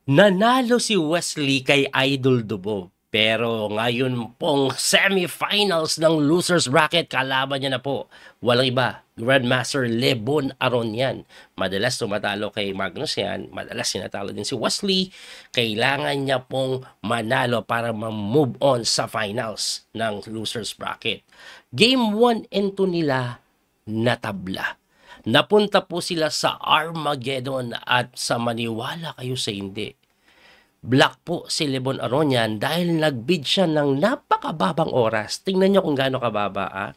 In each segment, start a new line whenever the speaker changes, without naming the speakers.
Nanalo si Wesley kay Idol Dubo. Pero ngayon pong semifinals ng losers bracket, kalaban niya na po. Walang iba, Grandmaster Lebon Aronian. Madalas tumatalo kay Magnus yan, madalas sinatalo din si Wesley. Kailangan niya pong manalo para ma-move on sa finals ng losers bracket. Game 1 and 2 nila natabla. Napunta po sila sa Armageddon at sa maniwala kayo sa hindi, black po si Lebon Aronian dahil nagbid siya ng napakababang oras. Tingnan nyo kung gaano kababa, ah.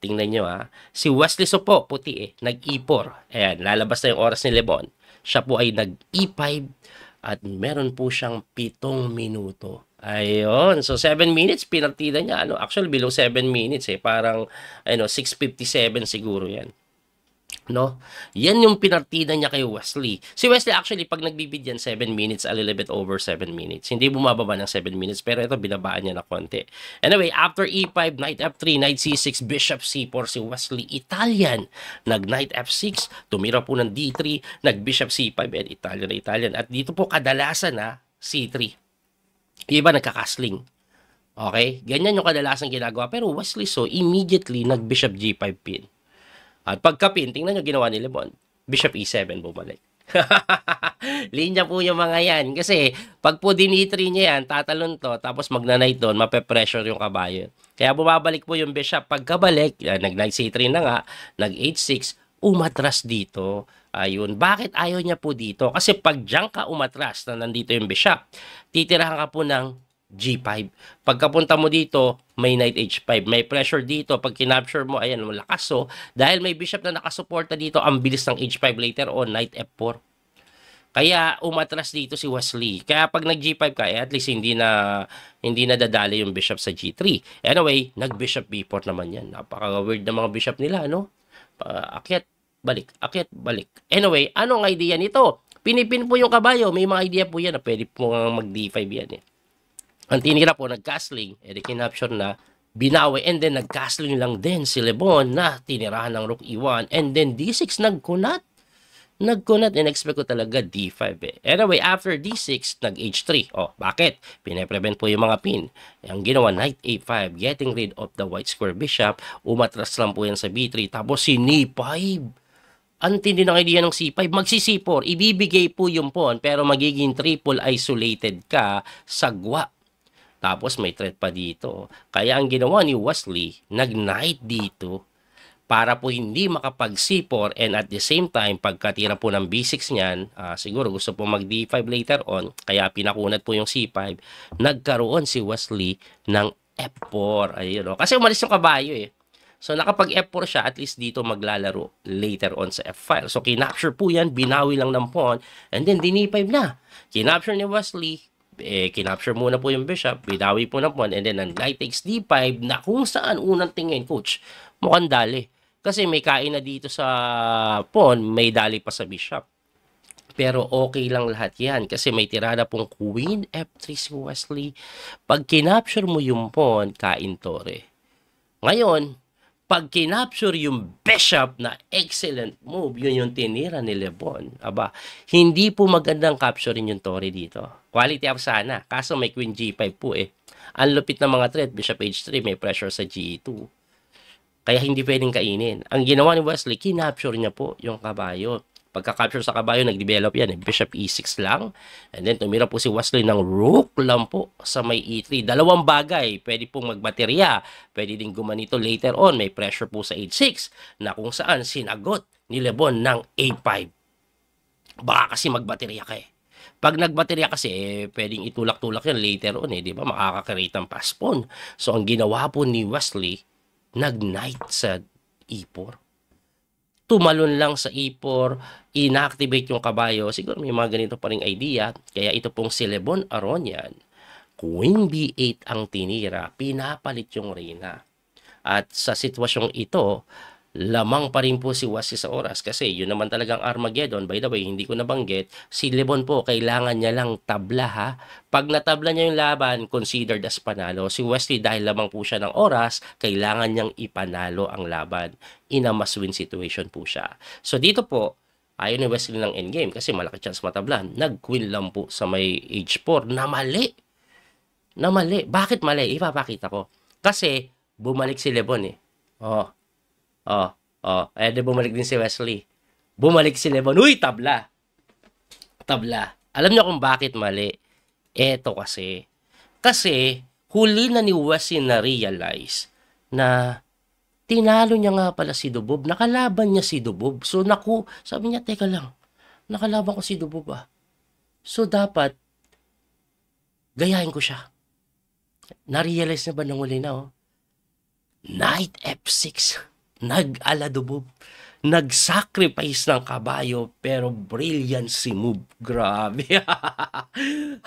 Tingnan nyo, ah. Si Wesley So po, puti eh, nag-E4. Ayan, lalabas na yung oras ni Lebon. Siya po ay nag-E5 at meron po siyang 7 minuto. Ayun. So, 7 minutes, pinartida niya. Ano, actually, below 7 minutes eh. Parang, 6:57 siguro yan. No? Yan yung pinartida niya kay Wesley. Si Wesley actually, pag nagbibid yan, 7 minutes, a little bit over 7 minutes. Hindi bumababa ng 7 minutes, pero ito, binabaan niya na konti. Anyway, after E5, Knight F3, Knight C6, Bishop C4, si Wesley, Italian. Nag-Knight F6, tumira po ng D3, nag-Bishop C5, and Italian. At dito po, kadalasan na, C3. Iba nagkakasling. Okay? Ganyan yung kadalasan ginagawa. Pero Wesley So, immediately, nag-Bishop G5 pin. At pagka-pin, tingnan nyo ginawa ni Lebon. Bishop E7 bumalik. Linya po yung mga yan. Kasi pag po dinitri niya yan, tatalon to, tapos magna-knight doon, mape-pressure yung kabayo. Kaya bumabalik po yung bishop. Pagkabalik, nag-knight C3 na nga, nag-H6, umatras dito. Ayun. Bakit ayaw niya po dito? Kasi pag diyan ka umatras na nandito yung bishop, titirahan ka po ng G5. Pagkapunta mo dito, may Knight H5. May pressure dito. Pag kinapture mo, ayan, malakas. So, dahil may bishop na nakasuporta dito, ang bilis ng H5 later on, Knight F4. Kaya umatras dito si Wesley. Kaya pag nag-G5 ka, at least hindi na dadali yung bishop sa G3. Anyway, nag-bishop B4 naman yan. Napaka-weird na mga bishop nila, no? Akyat, balik. Akyat, balik. Anyway, anong idea nito? Pinipin po yung kabayo. May mga idea po yan na pwede po mag-D5 yan eh. Ang tinira po, nag-castling, kinapture na, binawi, and then nag-castling lang din si Lebon na tinirahan ng Rook E1, and then D6 nagkunat, in-expect ko talaga D5 eh. Anyway, after D6, nag-H3. Oh, bakit? Pine-prevent po yung mga pin. Ang ginawa, Knight A5, getting rid of the white square bishop, umatras lang po yan sa B3, tapos si C5. Ang tindi ng idea ng C5, magsi-C4, ibibigay po yung pawn, pero magiging triple isolated ka sa gwa. Tapos may threat pa dito. Kaya ang ginawa ni Wesley, nag-knight dito para po hindi makapag C4, and at the same time, pagkatira po ng B6 niyan, siguro gusto po mag D5 later on, kaya pinakunat po yung C5, nagkaroon si Wesley ng F4. Ayun, no? Kasi umalis yung kabayo eh. So nakapag F4 siya, at least dito maglalaro later on sa F5. So kinapture po yan, binawi lang ng pawn, and then D5 na. Kinapture ni Wesley, kinapture muna po yung bishop, bidawi po ng pawn, and then ang knight takes D5 na kung saan unang tingin, coach, mukhang dali. Kasi may kain na dito sa pawn, may dali pa sa bishop. Pero okay lang lahat yan kasi may tirada pong Queen F3 si Wesley. Pag kinapture mo yung pawn, kain tore. Ngayon, pag kinapture yung bishop na excellent move, yun yung tinira ni Lebon. Aba, hindi po magandang capturein yung tore dito. Quality up sana. Kaso may Queen G5 po eh. Ang lupit ng mga threat, Bishop H3, may pressure sa G2. Kaya hindi pwedeng kainin. Ang ginawa ni Wesley, kinapture niya po yung kabayo. Pagka-capture sa kabayo, nag-develop yan. Bishop E6 lang. And then, tumira po si Wesley ng Rook lang po sa may E3. Dalawang bagay. Pwede pong magbaterya. Pwede din gumanito later on. May pressure po sa H6 na kung saan sinagot ni Lebon ng A5. Baka kasi magbaterya ka eh. Pag nagbaterya kasi, pwedeng itulak-tulak yan later on eh. Di ba? Makaka-create ng pass pawn. So, ang ginawa po ni Wesley, nag-knight sa E4. Tumalon lang sa E4, inactivate yung kabayo. Siguro may mga ganito pa ring idea. Kaya ito pong si Lebon Aronian, Queen B8 ang tinira, pinapalit yung reyna. At sa sitwasyong ito, lamang pa rin po si Wesley sa oras kasi yun naman talagang Armageddon. By the way, hindi ko nabanggit, si Lebon po, kailangan niya lang tabla ha. Pag natabla niya yung laban, considered as panalo. Si Wesley, dahil lamang po siya ng oras, kailangan niyang ipanalo ang laban. In a must-win situation po siya. So dito po, Ayaw ni Wesley ng endgame kasi malaki chance matablan. Nag-queen lang po sa may H4 na mali. Na mali. Bakit mali? Ipapakita ko. Kasi bumalik si Lebon eh. Oh, oh, oh. Eh, bumalik din si Wesley. Bumalik si Lebon. Uy, tabla. Tabla. Alam niyo kung bakit mali? Eto kasi. Kasi, huli na ni Wesley na-realize na tinalo niya nga pala si Dubob. Nakalaban niya si Dubob. So, sabi niya, teka lang. Nakalaban ko si Dubob ah. So, dapat, gayahin ko siya. Na-realize na ba nang uli na oh? Knight F6. Nag-ala Dubob. Nag-sacrifice ng kabayo pero brilliant si move. Grabe.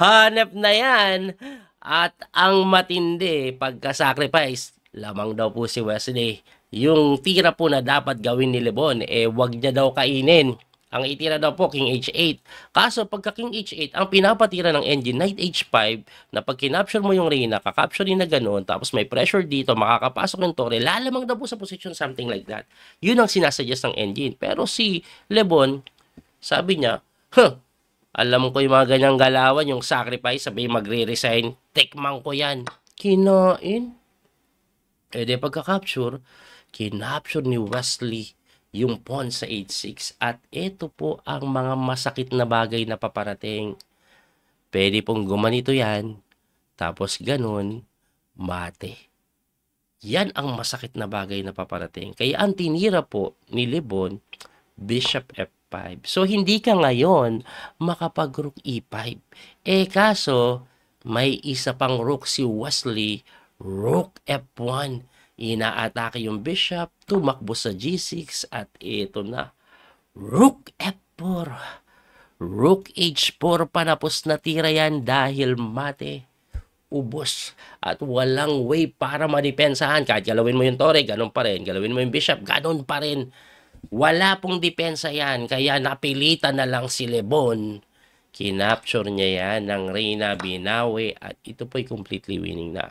Hanap na yan. At ang matindi, pagka-sacrifice, lamang daw po si Wesley. Yung tira po na dapat gawin ni Lebon, wag niya daw kainin. Ang itira daw po, King H8. Kaso, pagka King H8, ang pinapatira ng engine, Knight H5, na pag kinapture mo yung Reyna, kakapture na gano'n, tapos may pressure dito, makakapasok yung Torre, lalamang daw po sa position, something like that. Yun ang sinasuggest ng engine. Pero si Lebon, sabi niya, alam ko yung mga ganyang galawan, yung sacrifice, sabi magre-resign, tekmang ko yan. Kinain. De pagka-capture, kinapture ni Wesley yung pawn sa H6 at ito po ang mga masakit na bagay na paparating. Pwede pong gumanito yan, tapos ganun, mate. Yan ang masakit na bagay na paparating. Kaya ang tinira po ni Lebon, Bishop F5. So, hindi ka ngayon makapag-rook E5. Kaso, may isa pang rook si Wesley, Rook F1. Inaatake yung bishop, tumakbo sa G6 at ito na. Rook F4. Rook H4 panapos na tira yan dahil mate. Ubos. At walang way para madepensahan. Kahit galawin mo yung Torre, ganun pa rin. Galawin mo yung bishop, ganun pa rin. Wala pong depensa yan. Kaya napilitan na lang si Lebon. Kinapture niya yan ng Reyna, binawi at ito po'y completely winning na.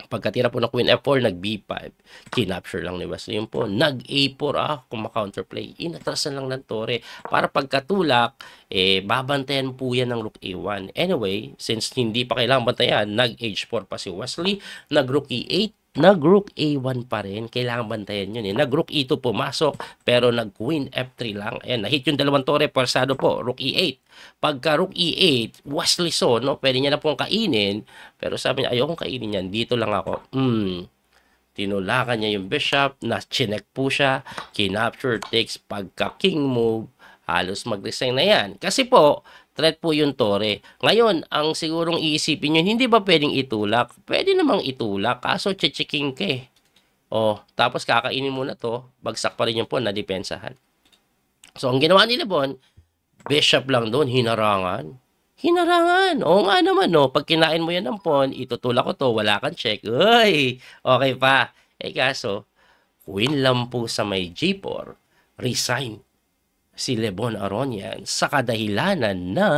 Pagkatira po ng Queen F4, nag-B5. Kinapture lang ni Wesley yung pawn. Nag-A4, kuma-counterplay. Inatrasan lang ng Torre. Para pagkatulak, babantayan po yan ng Rook A1. Anyway, since hindi pa kailangan bantayan, nag-H4 pa si Wesley. Nag-Rook E8. Nag-Rook A1 pa rin. Kailangan bantayan yun. Nag-Rook E2 pumasok, pero nag-Queen F3 lang. Ayan, nahit yung dalawang Torre, persado po. Rook E8. Pagka Rook E8, Wesley so, no? Pwede niya na pong kainin. Pero sabi niya, ayokong kainin yan. Dito lang ako. Tinulakan niya yung bishop. Na-chinek po siya. Kinapture takes. Pagka king move, halos mag-resign na yan. Kasi po, threat po yung Torre. Ngayon, ang sigurong iisipin nyo, hindi ba pwedeng itulak? Pwede namang itulak, kaso chichiking ka eh. Tapos kakainin mo na to, bagsak pa rin yung pawn na depensahan. So, ang ginawa ni Lebon, bishop lang doon, hinarangan. Hinarangan. Oo nga naman, no? Pag kinain mo yan ng pawn, itutulak ko to, wala kang check. Uy! Okay pa. Kaso, queen lang po sa may G4, resign si Lebon Aronian sa kadahilanan na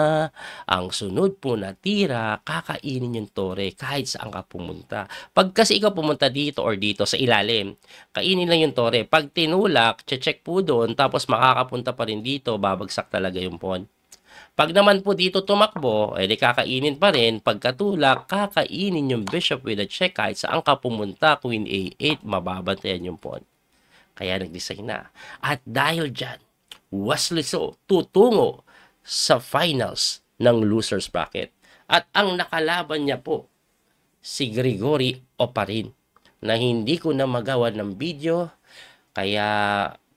ang sunod po na tira, kakainin yung Torre kahit saan ka pumunta. Pag kasi ikaw pumunta dito or dito sa ilalim, kainin lang yung Torre. Pag tinulak, check po doon, tapos makakapunta pa rin dito, babagsak talaga yung pawn. Pag naman po dito tumakbo, di kakainin pa rin. Pagkatulak, kakainin yung bishop with a check kahit saan ka pumunta, Queen A8, mababantayan yung pawn. Kaya nag-design na. At dahil dyan, Wesley So tutungo sa finals ng losers bracket. At ang nakalaban niya po, si Gregory Oparin, na hindi ko na magawa ng video, kaya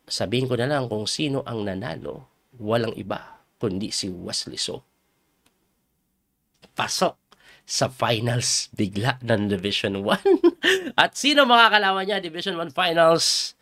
sabihin ko na lang kung sino ang nanalo. Walang iba, kundi si Wesley So. Pasok sa finals bigla ng Division 1. At sino makakalaban niya Division 1 finals?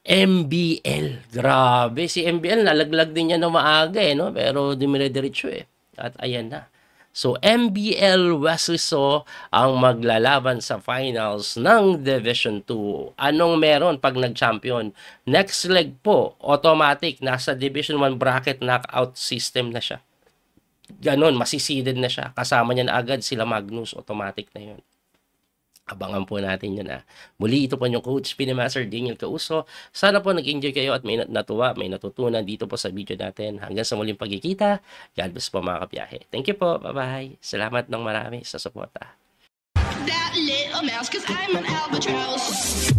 MBL. Grabe, si MBL nalaglag din niya na maaga no? Pero dumire-diretso At ayan na. So, MBL Wesley So ang maglalaban sa finals ng Division 2. Anong meron pag nag-champion? Next leg po, automatic, nasa Division 1 bracket knockout system na siya. Ganon, masiseeded na siya. Kasama niya na agad sila Magnus, automatic na yun. Abangan po natin yun, ah. Muli, ito po yung Coach Pinamaster Daniel Causo. Sana po nag-enjoy kayo at may natuwa, may natutunan dito po sa video natin. Hanggang sa muling pagkikita, God bless po mga kabiyahe. Thank you po. Bye-bye. Salamat ng marami sa suporta.
That little mouse, 'cause I'm an albatross.